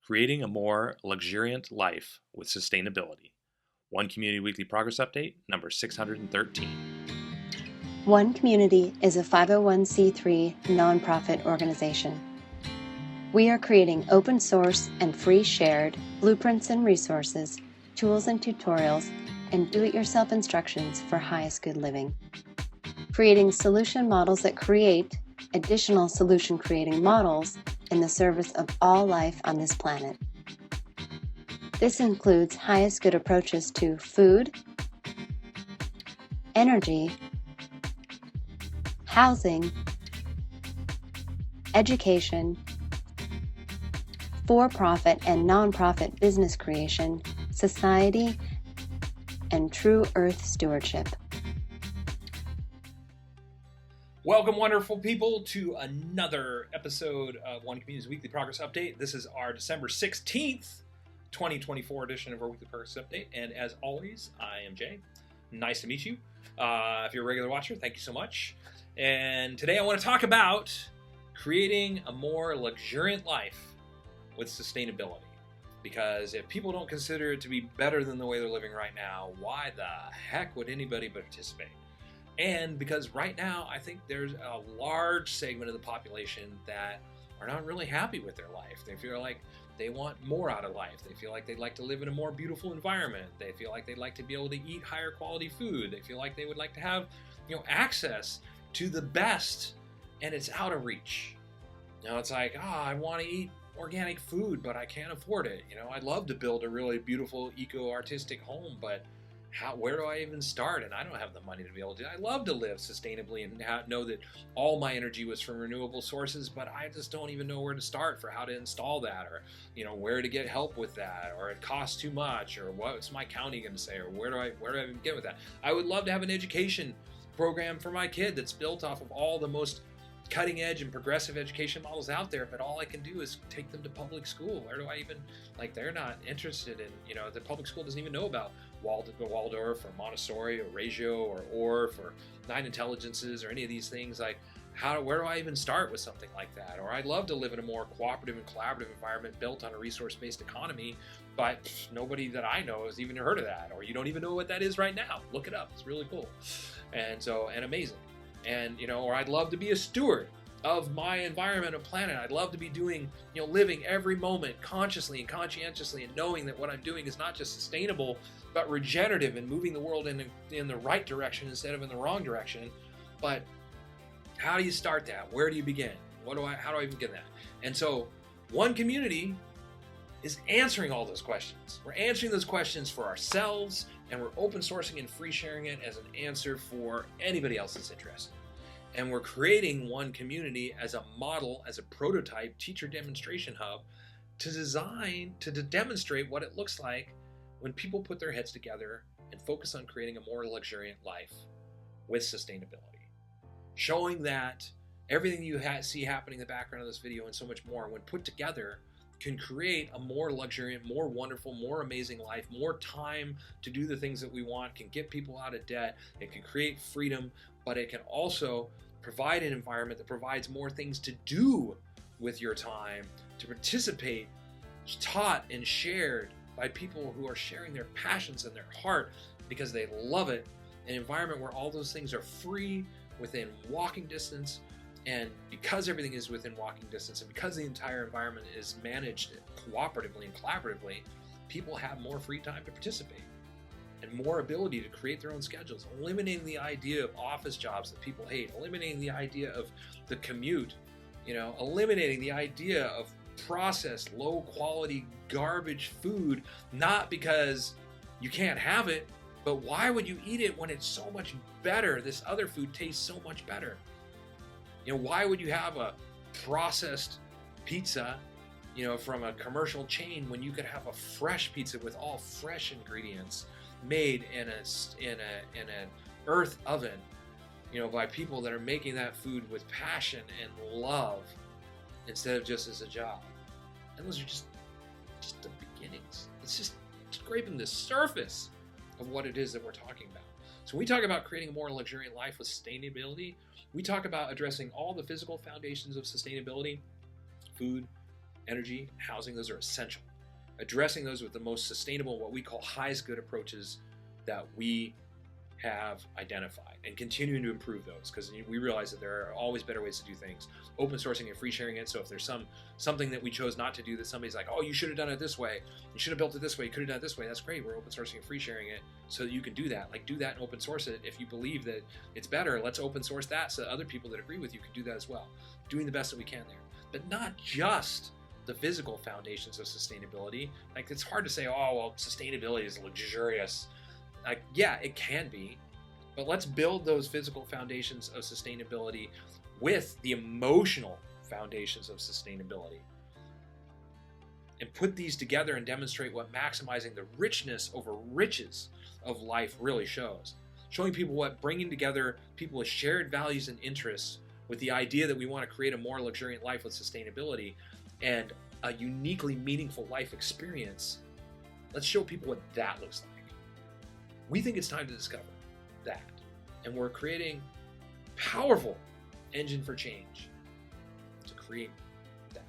Creating a more luxuriant life with sustainability. One Community Weekly Progress Update, number 613. One Community is a 501c3 nonprofit organization. We are creating open source and free shared blueprints and resources, tools and tutorials, and do-it-yourself instructions for highest good living. Creating solution models that create additional solution creating models in the service of all life on this planet. This includes highest good approaches to food, energy, housing, education, for-profit and non-profit business creation, society, and true earth stewardship. Welcome, wonderful people, to another episode of One Community's Weekly Progress Update. This is our December 16th, 2024 edition of our Weekly Progress Update. And as always, I am Jay. Nice to meet you. If you're a regular watcher, thank you so much. And today I want to talk about creating a more luxuriant life with sustainability. Because if people don't consider it to be better than the way they're living right now, why the heck would anybody participate? And because right now, I think there's a large segment of the population that are not really happy with their life. They feel like they want more out of life. They feel like they'd like to live in a more beautiful environment. They feel like they'd like to be able to eat higher quality food. They feel like they would like to have, access to the best, and it's out of reach. It's like, I want to eat organic food, but I can't afford it. I'd love to build a really beautiful eco-artistic home, but where do I even start? And I don't have the money to be able to. I love to live sustainably and know that all my energy was from renewable sources, but I just don't even know where to start for how to install that, or where to get help with that, or it costs too much, or what's my county going to say, or where do I even begin with that? I would love to have an education program for my kid that's built off of all the most cutting edge and progressive education models out there, but all I can do is take them to public school. Where do I even, they're not interested in, the public school doesn't even know about Waldorf or Montessori or Reggio or Orff or Nine Intelligences or any of these things. Where do I even start with something like that? Or I'd love to live in a more cooperative and collaborative environment built on a resource-based economy, but nobody that I know has even heard of that, or you don't even know what that is right now. Look it up. It's really cool. And amazing. And, or I'd love to be a steward of my environment and planet. I'd love to be doing, living every moment consciously and conscientiously, and knowing that what I'm doing is not just sustainable, but regenerative and moving the world in the right direction instead of in the wrong direction. But how do you start that? Where do you begin? How do I even begin that? And so One Community is answering all those questions. We're answering those questions for ourselves, and we're open sourcing and free sharing it as an answer for anybody else that's interested. And we're creating One Community as a model, as a prototype teacher demonstration hub to demonstrate what it looks like when people put their heads together and focus on creating a more luxuriant life with sustainability. Showing that everything you see happening in the background of this video and so much more, when put together, can create a more luxuriant, more wonderful, more amazing life, more time to do the things that we want, can get people out of debt, it can create freedom, but it can also provide an environment that provides more things to do with your time, to participate, taught and shared by people who are sharing their passions and their heart because they love it. An environment where all those things are free, within walking distance. And because everything is within walking distance, and because the entire environment is managed cooperatively and collaboratively, people have more free time to participate and more ability to create their own schedules, eliminating the idea of office jobs that people hate, eliminating the idea of the commute, eliminating the idea of processed, low quality, garbage food, not because you can't have it, but why would you eat it when it's so much better? This other food tastes so much better. Why would you have a processed pizza, from a commercial chain when you could have a fresh pizza with all fresh ingredients made in an earth oven, by people that are making that food with passion and love instead of just as a job? And those are just the beginnings. It's just scraping the surface of what it is that we're talking about. So when we talk about creating a more luxuriant life with sustainability, we talk about addressing all the physical foundations of sustainability: food, energy, housing, those are essential. Addressing those with the most sustainable, what we call highest good approaches that we have identified, and continuing to improve those, because we realize that there are always better ways to do things. Open sourcing and free sharing it. So if there's something that we chose not to do that somebody's like, oh, you should have done it this way, you should have built it this way, you could have done it this way, that's great. We're open sourcing and free sharing it so that you can do that. Like, do that and open source it. If you believe that it's better, let's open source that so that other people that agree with you can do that as well. Doing the best that we can there, but not just the physical foundations of sustainability. Like, it's hard to say, oh, well, sustainability is luxurious. Like, yeah, it can be, but let's build those physical foundations of sustainability with the emotional foundations of sustainability, and put these together and demonstrate what maximizing the richness over riches of life really shows. Showing people what bringing together people with shared values and interests with the idea that we want to create a more luxuriant life with sustainability and a uniquely meaningful life experience. Let's show people what that looks like. We think it's time to discover that. And we're creating a powerful engine for change to create that.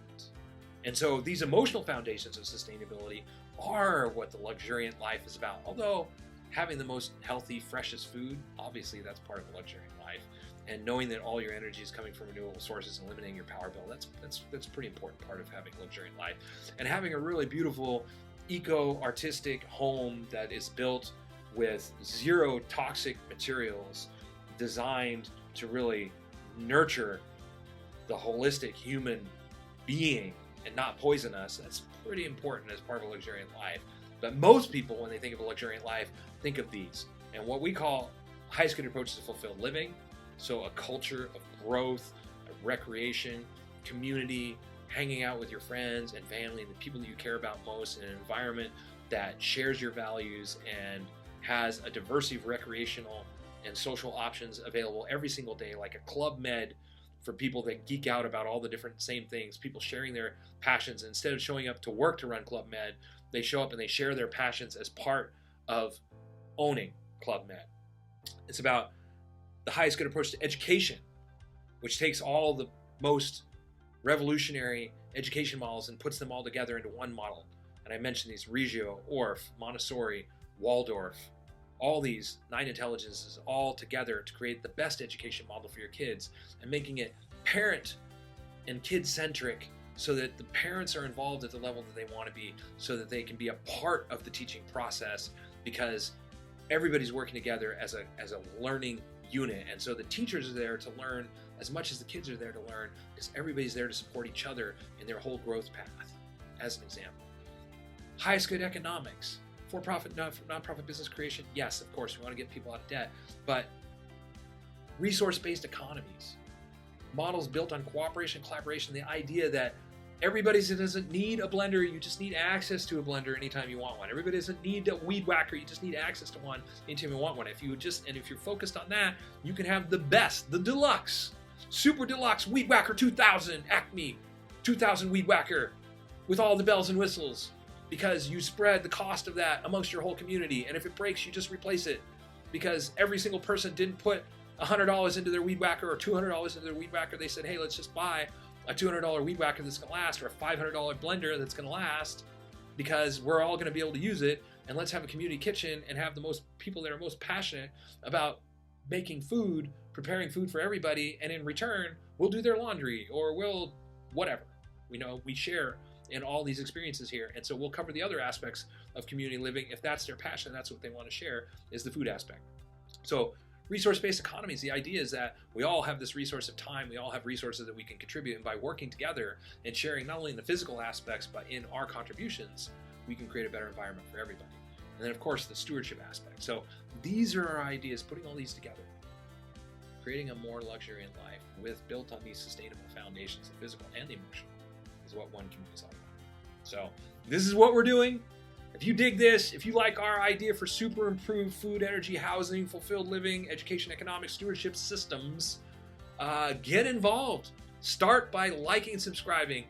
And so these emotional foundations of sustainability are what the luxuriant life is about. Although having the most healthy, freshest food, obviously that's part of the luxuriant life. And knowing that all your energy is coming from renewable sources and limiting your power bill, that's a pretty important part of having a luxuriant life. And having a really beautiful, eco-artistic home that is built with zero toxic materials, designed to really nurture the holistic human being and not poison us. That's pretty important as part of a luxuriant life. But most people, when they think of a luxuriant life, think of these. And what we call highest good approaches to fulfilled living. So a culture of growth, recreation, community, hanging out with your friends and family and the people that you care about most in an environment that shares your values and has a diversity of recreational and social options available every single day, like a Club Med for people that geek out about all the different same things, people sharing their passions. Instead of showing up to work to run Club Med, they show up and they share their passions as part of owning Club Med. It's about the highest good approach to education, which takes all the most revolutionary education models and puts them all together into one model. And I mentioned these: Reggio, Orff, Montessori, Waldorf, all these 9 intelligences all together to create the best education model for your kids, and making it parent and kid-centric so that the parents are involved at the level that they want to be, so that they can be a part of the teaching process, because everybody's working together as a learning unit. And so the teachers are there to learn as much as the kids are there to learn, because everybody's there to support each other in their whole growth path, as an example. Highest good economics. For-profit, non-profit business creation, yes, of course, we want to get people out of debt, but resource-based economies, models built on cooperation, collaboration, the idea that everybody doesn't need a blender, you just need access to a blender anytime you want one. Everybody doesn't need a weed whacker, you just need access to one anytime you want one. If you're focused on that, you can have the best, the deluxe, super deluxe Weed Whacker 2000, Acme 2000 Weed Whacker with all the bells and whistles, because you spread the cost of that amongst your whole community. And if it breaks, you just replace it, because every single person didn't put $100 into their weed whacker or $200 into their weed whacker. They said, hey, let's just buy a $200 weed whacker that's going to last, or a $500 blender that's going to last, because we're all going to be able to use it. And let's have a community kitchen and have the most people that are most passionate about making food, preparing food for everybody. And in return, we'll do their laundry, or we'll whatever. We share in all these experiences here. And so we'll cover the other aspects of community living. If that's their passion, that's what they want to share, is the food aspect. So resource-based economies, the idea is that we all have this resource of time, we all have resources that we can contribute, and by working together and sharing not only in the physical aspects, but in our contributions, we can create a better environment for everybody. And then of course the stewardship aspect. So these are our ideas, putting all these together, creating a more luxuriant life built on these sustainable foundations, the physical and the emotional, is what One Community is all about. So this is what we're doing. If you dig this, if you like our idea for super improved food, energy, housing, fulfilled living, education, economic, stewardship systems, get involved. Start by liking and subscribing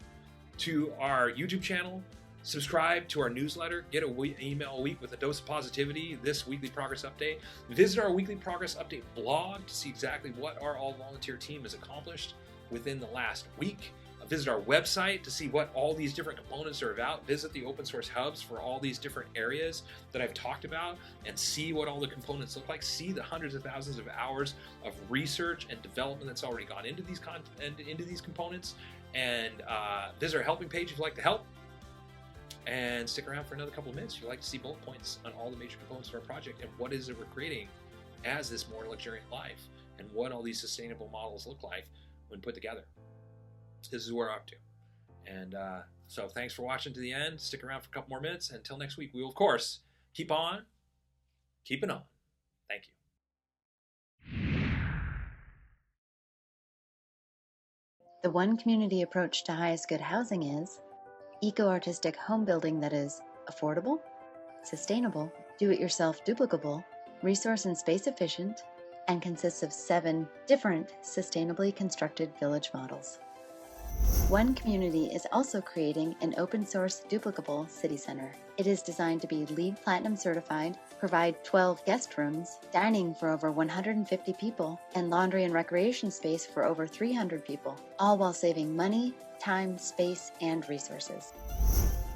to our YouTube channel. Subscribe to our newsletter. Get an email a week with a dose of positivity, this weekly progress update. Visit our weekly progress update blog to see exactly what our all-volunteer team has accomplished within the last week of Visit our website to see what all these different components are about. Visit the open source hubs for all these different areas that I've talked about and see what all the components look like. See the hundreds of thousands of hours of research and development that's already gone into these components. And visit our helping page if you'd like to help. And stick around for another couple of minutes if you'd like to see bullet points on all the major components of our project and what is it we're creating as this more luxuriant life, and what all these sustainable models look like when put together. This is where we're up to. And so thanks for watching to the end. Stick around for a couple more minutes. Until next week, we will, of course, keep on keeping on. Thank you. The one community approach to highest good housing is eco-artistic home building that is affordable, sustainable, do-it-yourself duplicable, resource and space efficient, and consists of 7 different sustainably constructed village models. One Community is also creating an open-source duplicable city center. It is designed to be LEED Platinum certified, provide 12 guest rooms, dining for over 150 people, and laundry and recreation space for over 300 people, all while saving money, time, space, and resources.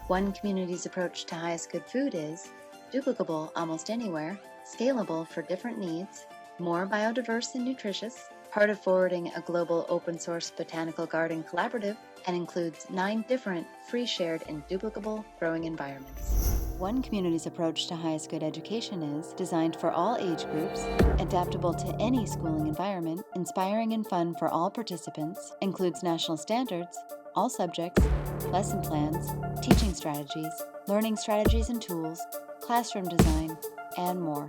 One Community's approach to highest good food is duplicable almost anywhere, scalable for different needs, more biodiverse and nutritious, part of forwarding a global open-source botanical garden collaborative, and includes 9 different free, shared, and duplicable growing environments. One Community's approach to highest good education is designed for all age groups, adaptable to any schooling environment, inspiring and fun for all participants, includes national standards, all subjects, lesson plans, teaching strategies, learning strategies and tools, classroom design, and more.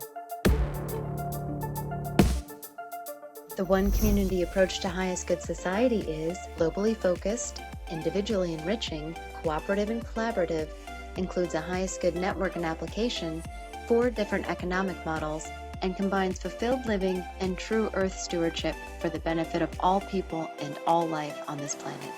The One Community approach to highest good society is globally focused, individually enriching, cooperative and collaborative, includes a highest good network and application, 4 different economic models, and combines fulfilled living and true earth stewardship for the benefit of all people and all life on this planet.